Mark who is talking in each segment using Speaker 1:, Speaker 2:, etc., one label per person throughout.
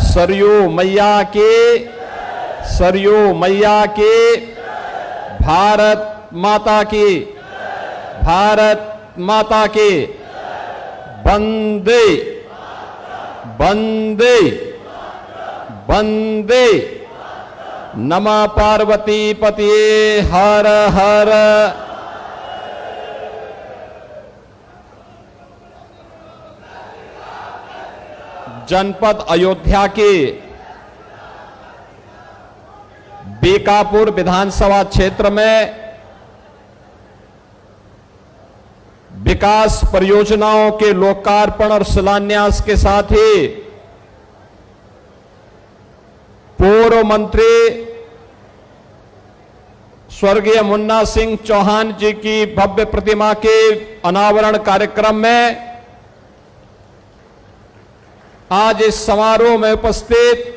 Speaker 1: सरयू मैया की, सरयू मैया की, भारत माता की, भारत माता की, वंदे वंदे वंदे। नमः पार्वती पतिये हर हर। जनपद अयोध्या के बीकापुर विधानसभा क्षेत्र में विकास परियोजनाओं के लोकार्पण और शिलान्यास के साथ ही पूर्व मंत्री स्वर्गीय मुन्ना सिंह चौहान जी की भव्य प्रतिमा के अनावरण कार्यक्रम में आज इस समारोह में उपस्थित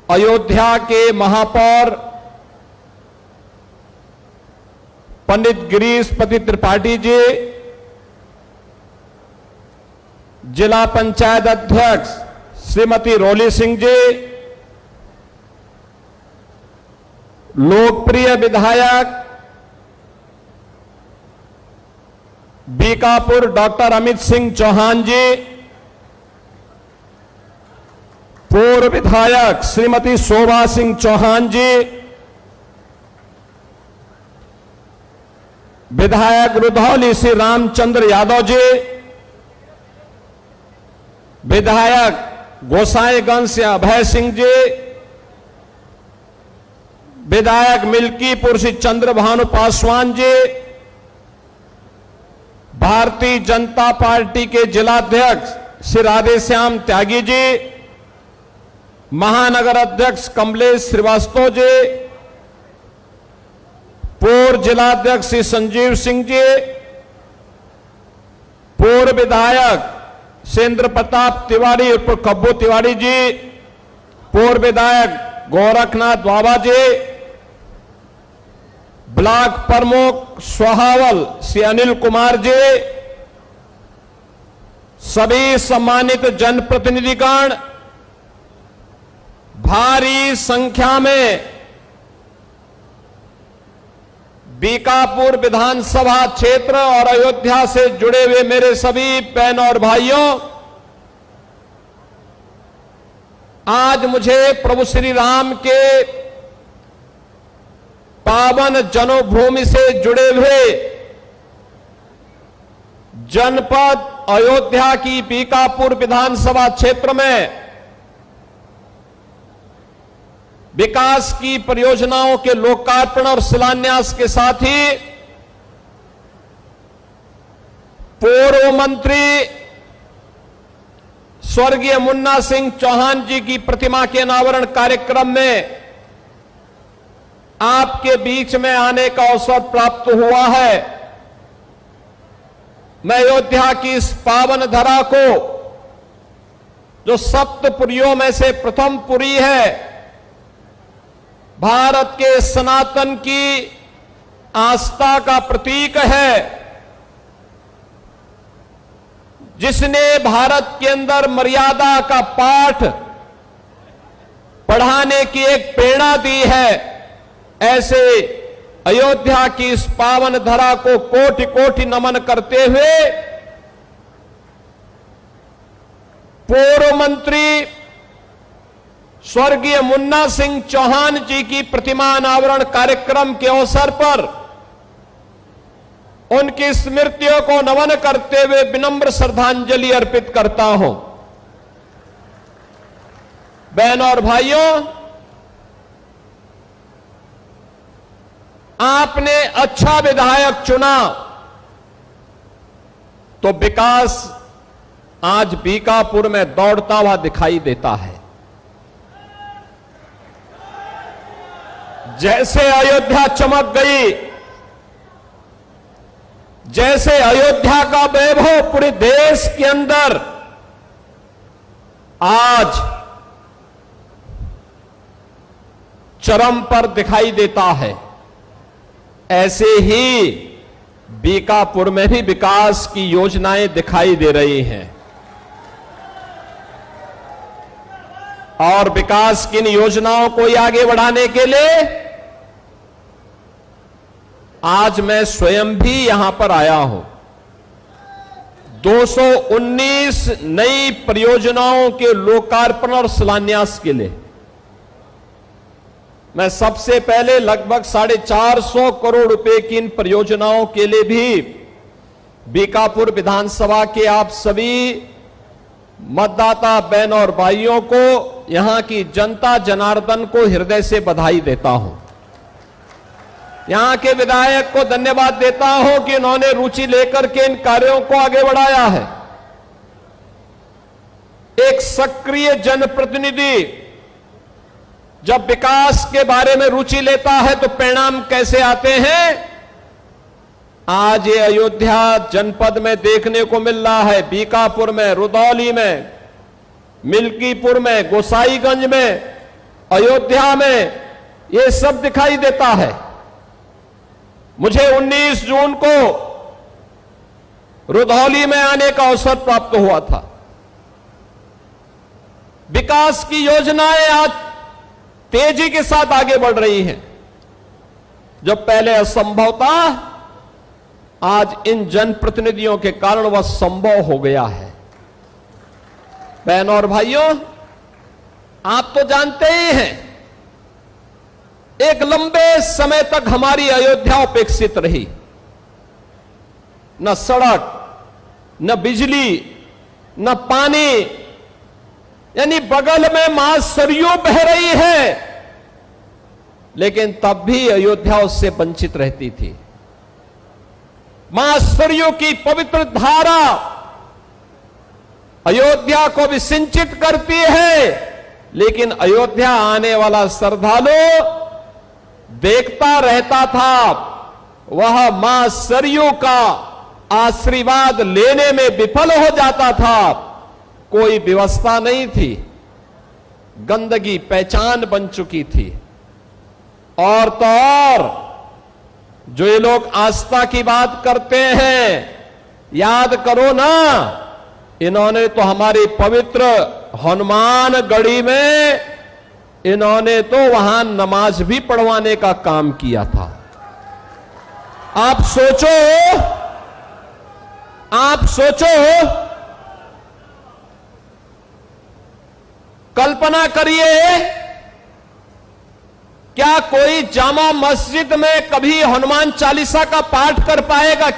Speaker 1: अयोध्या के महापौर पंडित गिरीशपति त्रिपाठी जी, जिला पंचायत अध्यक्ष श्रीमती रोली सिंह जी, लोकप्रिय विधायक बीकापुर डॉक्टर अमित सिंह चौहान जी, पूर्व विधायक श्रीमती शोभा सिंह चौहान जी, विधायक रुधौली श्री रामचंद्र यादव जी, विधायक गोसाईगंज से अभय सिंह जी, विधायक मिल्कीपुर श्री चंद्रभानु पासवान जी, भारतीय जनता पार्टी के जिलाध्यक्ष श्री राधेश्याम त्यागी जी, महानगर अध्यक्ष कमलेश श्रीवास्तव जी, पूर्व जिलाध्यक्ष श्री संजीव सिंह जी, पूर्व विधायक सेंद्र प्रताप तिवारी उर्फ कब्बू तिवारी जी, पूर्व विधायक गोरखनाथ बाबा जी, ब्लॉक प्रमुख सोहावल श्री अनिल कुमार जी, सभी सम्मानित जनप्रतिनिधिगण, भारी संख्या में बीकापुर विधानसभा क्षेत्र और अयोध्या से जुड़े हुए मेरे सभी बहनों और भाइयों, आज मुझे प्रभु श्री राम के पावन जन्मभूमि से जुड़े हुए जनपद अयोध्या की बीकापुर विधानसभा क्षेत्र में विकास की परियोजनाओं के लोकार्पण और शिलान्यास के साथ ही पूर्व मंत्री स्वर्गीय मुन्ना सिंह चौहान जी की प्रतिमा के अनावरण कार्यक्रम में आपके बीच में आने का अवसर प्राप्त हुआ है। मैं अयोध्या की इस पावन धरा को, जो सप्तपुरियों में से प्रथम पुरी है, भारत के सनातन की आस्था का प्रतीक है, जिसने भारत के अंदर मर्यादा का पाठ पढ़ाने की एक प्रेरणा दी है, ऐसे अयोध्या की इस पावन धरा को कोटि कोटि नमन करते हुए पूर्व मंत्री स्वर्गीय मुन्ना सिंह चौहान जी की प्रतिमा अनावरण कार्यक्रम के अवसर पर उनकी स्मृतियों को नमन करते हुए विनम्र श्रद्धांजलि अर्पित करता हूं। बहनों और भाइयों, आपने अच्छा विधायक चुना तो विकास आज बीकापुर में दौड़ता हुआ दिखाई देता है। जैसे अयोध्या चमक गई, जैसे अयोध्या का वैभव पूरे देश के अंदर आज चरम पर दिखाई देता है, ऐसे ही बीकापुर में भी विकास की योजनाएं दिखाई दे रही हैं। और विकास की इन योजनाओं को आगे बढ़ाने के लिए आज मैं स्वयं भी यहां पर आया हूं। 219 नई परियोजनाओं के लोकार्पण और शिलान्यास के लिए मैं सबसे पहले लगभग 450 करोड़ रुपए की इन परियोजनाओं के लिए भी बीकापुर विधानसभा के आप सभी मतदाता बहन और भाइयों को, यहां की जनता जनार्दन को हृदय से बधाई देता हूं। यहां के विधायक को धन्यवाद देता हूं कि उन्होंने रुचि लेकर के इन कार्यों को आगे बढ़ाया है। एक सक्रिय जनप्रतिनिधि जब विकास के बारे में रुचि लेता है तो परिणाम कैसे आते हैं, आज ये अयोध्या जनपद में देखने को मिल रहा है। बीकापुर में, रुदौली में, मिल्कीपुर में, गोसाईगंज में, अयोध्या में, ये सब दिखाई देता है। मुझे 19 जून को रुदौली में आने का अवसर प्राप्त हुआ था। विकास की योजनाएं आज तेजी के साथ आगे बढ़ रही हैं। जो पहले असंभव था, आज इन जनप्रतिनिधियों के कारण वह संभव हो गया है। बहनों और भाइयों, आप तो जानते ही हैं, एक लंबे समय तक हमारी अयोध्या उपेक्षित रही। न सड़क, न बिजली, न पानी, यानी बगल में मां सरयू बह रही है, लेकिन तब भी अयोध्या उससे वंचित रहती थी। मां सरयू की पवित्र धारा अयोध्या को भी सिंचित करती है, लेकिन अयोध्या आने वाला श्रद्धालु देखता रहता था, वह मां सरयू का आशीर्वाद लेने में विफल हो जाता था। कोई व्यवस्था नहीं थी, गंदगी पहचान बन चुकी थी। और तो और जो ये लोग आस्था की बात करते हैं, याद करो ना, इन्होंने तो हमारी पवित्र हनुमानगढ़ी में इन्होंने तो वहां नमाज भी पढ़वाने का काम किया था। आप सोचो, कल्पना करिए, क्या कोई जामा मस्जिद में कभी हनुमान चालीसा का पाठ कर पाएगा?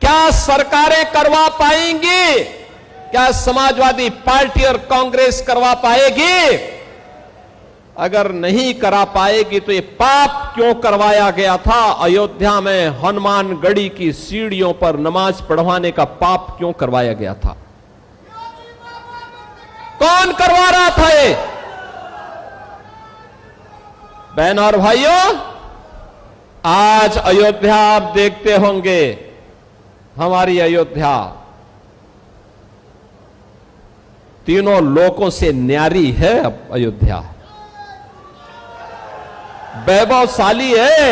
Speaker 1: क्या सरकारें करवा पाएंगी? क्या समाजवादी पार्टी और कांग्रेस करवा पाएगी? अगर नहीं करा पाएगी तो ये पाप क्यों करवाया गया था? अयोध्या में हनुमानगढ़ी की सीढ़ियों पर नमाज पढ़वाने का पाप क्यों करवाया गया था? कौन करवा रहा था ये? बहन और भाइयों, आज अयोध्या आप देखते होंगे, हमारी अयोध्या तीनों लोकों से न्यारी है। अब अयोध्या वैभवशाली है।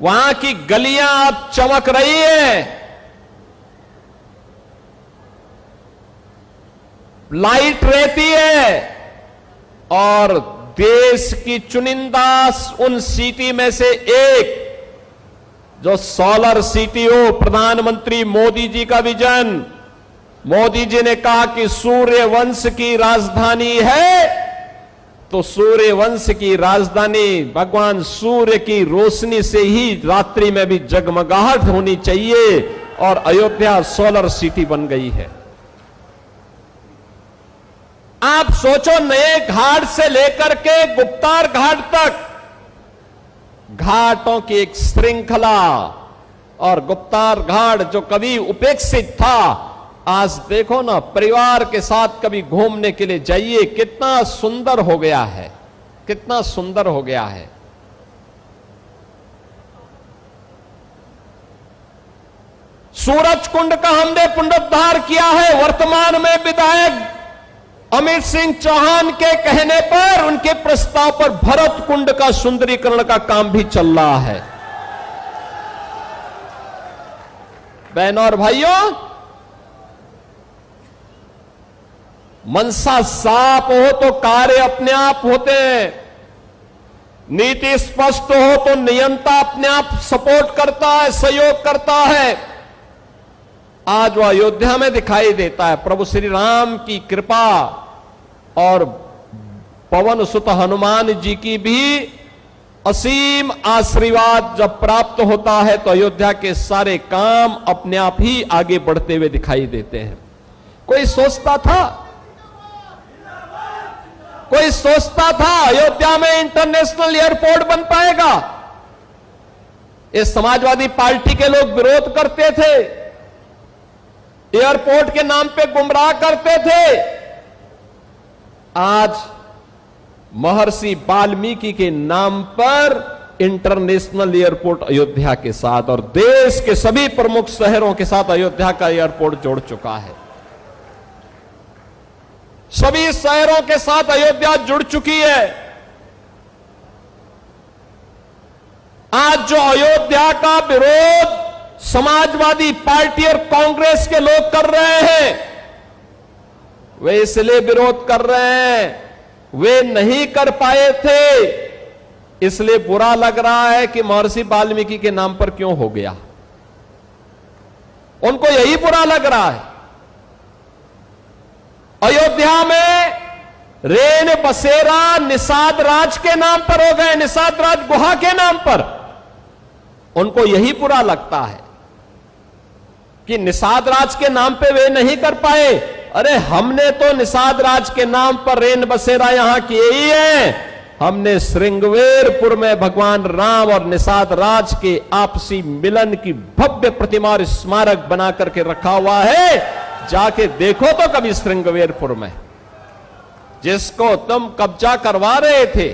Speaker 1: वहां की गलियां अब चमक रही है, लाइट रहती है, और देश की चुनिंदा उन सिटी में से एक जो सोलर सिटी हो, प्रधानमंत्री मोदी जी का विजन। मोदी जी ने कहा कि सूर्य वंश की राजधानी है, तो सूर्य वंश की राजधानी भगवान सूर्य की रोशनी से ही रात्रि में भी जगमगाहट होनी चाहिए, और अयोध्या सोलर सिटी बन गई है। आप सोचो, नए घाट से लेकर के गुप्तार घाट तक घाटों की एक श्रृंखला, और गुप्तार घाट जो कभी उपेक्षित था, आज देखो ना, परिवार के साथ कभी घूमने के लिए जाइए, कितना सुंदर हो गया है, कितना सुंदर हो गया है। सूरज कुंड का हमने पुनरुद्धार किया है। वर्तमान में विधायक अमित सिंह चौहान के कहने पर, उनके प्रस्ताव पर भरत कुंड का सुंदरीकरण का काम भी चल रहा है। बहनों और भाइयों, मनसा साफ हो तो कार्य अपने आप होते हैं, नीति स्पष्ट हो तो नियंता अपने आप सपोर्ट करता है, सहयोग करता है। आज वह अयोध्या में दिखाई देता है। प्रभु श्री राम की कृपा और पवन सुत हनुमान जी की भी असीम आशीर्वाद जब प्राप्त होता है तो अयोध्या के सारे काम अपने आप ही आगे बढ़ते हुए दिखाई देते हैं। कोई सोचता था अयोध्या में इंटरनेशनल एयरपोर्ट बन पाएगा? इस समाजवादी पार्टी के लोग विरोध करते थे, एयरपोर्ट के नाम पे गुमराह करते थे। आज महर्षि वाल्मीकि के नाम पर इंटरनेशनल एयरपोर्ट अयोध्या के साथ और देश के सभी प्रमुख शहरों के साथ अयोध्या का एयरपोर्ट जोड़ चुका है। सभी शहरों के साथ अयोध्या जुड़ चुकी है। आज जो अयोध्या का विरोध समाजवादी पार्टी और कांग्रेस के लोग कर रहे हैं, वे इसलिए विरोध कर रहे हैं, वे नहीं कर पाए थे इसलिए बुरा लग रहा है कि महर्षि वाल्मीकि के नाम पर क्यों हो गया। उनको यही बुरा लग रहा है। अयोध्या में रेन बसेरा निषाद राज के नाम पर हो गए, निषाद राज गुहा के नाम पर। उनको यही बुरा लगता है कि निषाद राज के नाम पे वे नहीं कर पाए। अरे हमने तो निषाद राज के नाम पर रेन बसेरा यहां किए ही है। हमने श्रृंगवेरपुर में भगवान राम और निषाद राज के आपसी मिलन की भव्य प्रतिमा और स्मारक बना करके रखा हुआ है। जाके देखो तो कभी श्रृंगवेरपुर में, जिसको तुम कब्जा करवा रहे थे,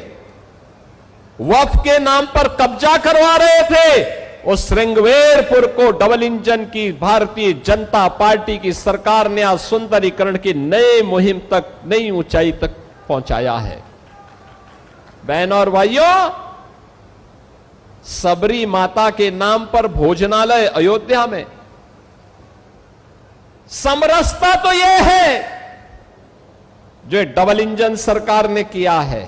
Speaker 1: वक्फ के नाम पर कब्जा करवा रहे थे, उस श्रृंगवेरपुर को डबल इंजन की भारतीय जनता पार्टी की सरकार ने आज सुंदरीकरण की नई मुहिम तक, नई ऊंचाई तक पहुंचाया है। बहनों और भाइयों, सबरी माता के नाम पर भोजनालय अयोध्या में, समरसता तो यह है जो डबल इंजन सरकार ने किया है।